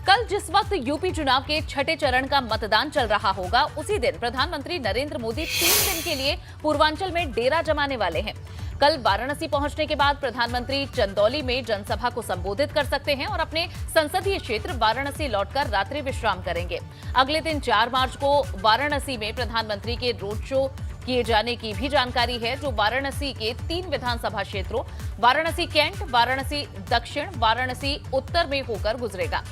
कल जिस वक्त यूपी चुनाव के छठे चरण का मतदान चल रहा होगा, उसी दिन प्रधानमंत्री नरेंद्र मोदी 3 दिन के लिए पूर्वांचल में डेरा जमाने वाले हैं। कल वाराणसी पहुंचने के बाद प्रधानमंत्री चंदौली में जनसभा को संबोधित कर सकते हैं और अपने संसदीय क्षेत्र वाराणसी लौटकर रात्रि विश्राम करेंगे। अगले दिन 4 मार्च को वाराणसी में प्रधानमंत्री के रोड शो किए जाने की भी जानकारी है, जो वाराणसी के 3 विधानसभा क्षेत्रों वाराणसी कैंट, वाराणसी दक्षिण, वाराणसी उत्तर में होकर गुजरेगा।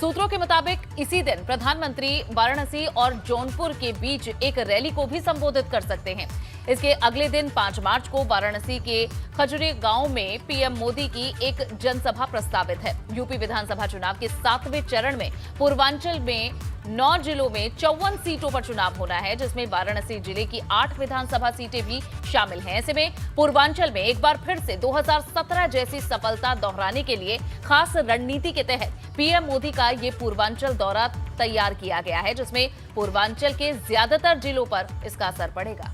सूत्रों के मुताबिक इसी दिन प्रधानमंत्री वाराणसी और जौनपुर के बीच एक रैली को भी संबोधित कर सकते हैं। इसके अगले दिन 5 मार्च को वाराणसी के खजुरी गांव में पीएम मोदी की एक जनसभा प्रस्तावित है। यूपी विधानसभा चुनाव के 7वें चरण में पूर्वांचल में 9 जिलों में 54 सीटों पर चुनाव होना है, जिसमें वाराणसी जिले की 8 विधानसभा सीटें भी शामिल हैं। ऐसे में पूर्वांचल में एक बार फिर से 2017 जैसी सफलता दोहराने के लिए खास रणनीति के तहत पीएम मोदी का ये पूर्वांचल दौरा तैयार किया गया है, जिसमें पूर्वांचल के ज्यादातर जिलों पर इसका असर पड़ेगा।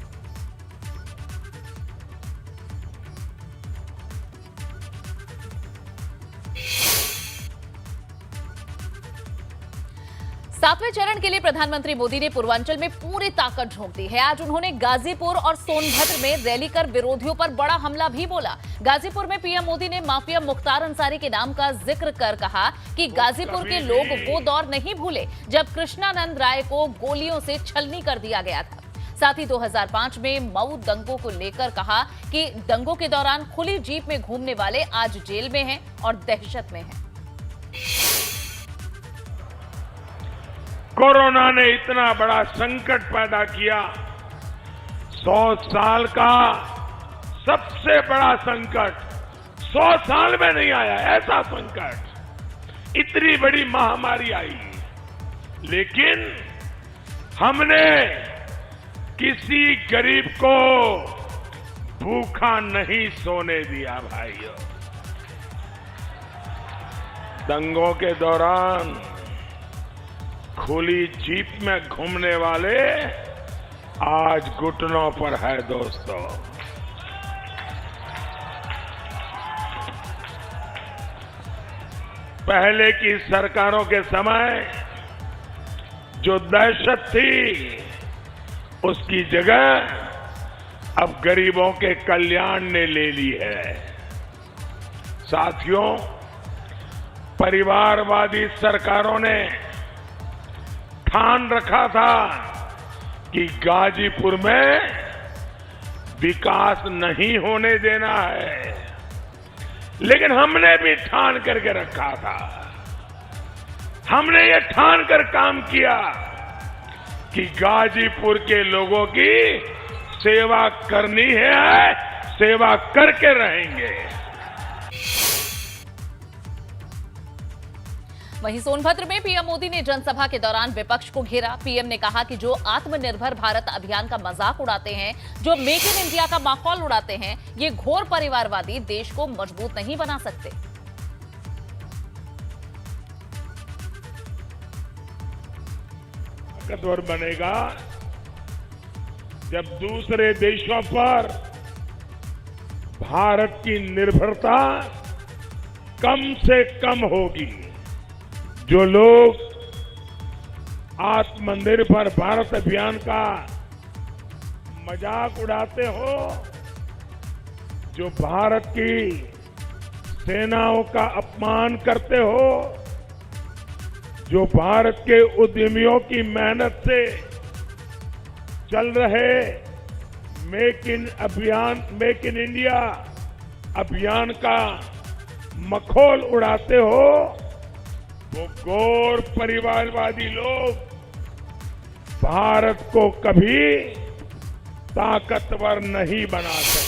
सातवें चरण के लिए प्रधानमंत्री मोदी ने पूर्वांचल में पूरी ताकत झोंक दी है। आज उन्होंने गाजीपुर और सोनभद्र में रैली कर विरोधियों पर बड़ा हमला भी बोला। गाजीपुर में पीएम मोदी ने माफिया मुख्तार अंसारी के नाम का जिक्र कर कहा कि गाजीपुर के लोग वो दौर नहीं भूले जब कृष्णानंद राय को गोलियों से छलनी कर दिया गया था। साथ ही 2005 में मऊ दंगों को लेकर कहा कि दंगों के दौरान खुली जीप में घूमने वाले आज जेल में हैं और दहशत में हैं। कोरोना ने इतना बड़ा संकट पैदा किया, 100 साल का सबसे बड़ा संकट 100 साल में नहीं आया ऐसा संकट, इतनी बड़ी महामारी आई, लेकिन हमने किसी गरीब को भूखा नहीं सोने दिया। भाइयों, दंगों के दौरान खुली जीप में घूमने वाले आज घुटनों पर है। दोस्तों, पहले की सरकारों के समय जो दहशत थी, उसकी जगह अब गरीबों के कल्याण ने ले ली है। साथियों, परिवारवादी सरकारों ने ठान रखा था कि गाजीपुर में विकास नहीं होने देना है, लेकिन हमने भी ठान करके रखा था। हमने ये ठान कर काम किया कि गाजीपुर के लोगों की सेवा करनी है, सेवा करके रहेंगे। वहीं सोनभद्र में पीएम मोदी ने जनसभा के दौरान विपक्ष को घेरा। पीएम ने कहा कि जो आत्मनिर्भर भारत अभियान का मजाक उड़ाते हैं, जो मेक इन इंडिया का माहौल उड़ाते हैं, ये घोर परिवारवादी देश को मजबूत नहीं बना सकते। ताकतवर बनेगा जब दूसरे देशों पर भारत की निर्भरता कम से कम होगी। जो लोग आत्मनिर्भर भारत अभियान का मजाक उड़ाते हो, जो भारत की सेनाओं का अपमान करते हो, जो भारत के उद्यमियों की मेहनत से चल रहे मेक इन इंडिया अभियान का मखौल उड़ाते हो, वो घोर परिवारवादी लोग भारत को कभी ताकतवर नहीं बना सकते।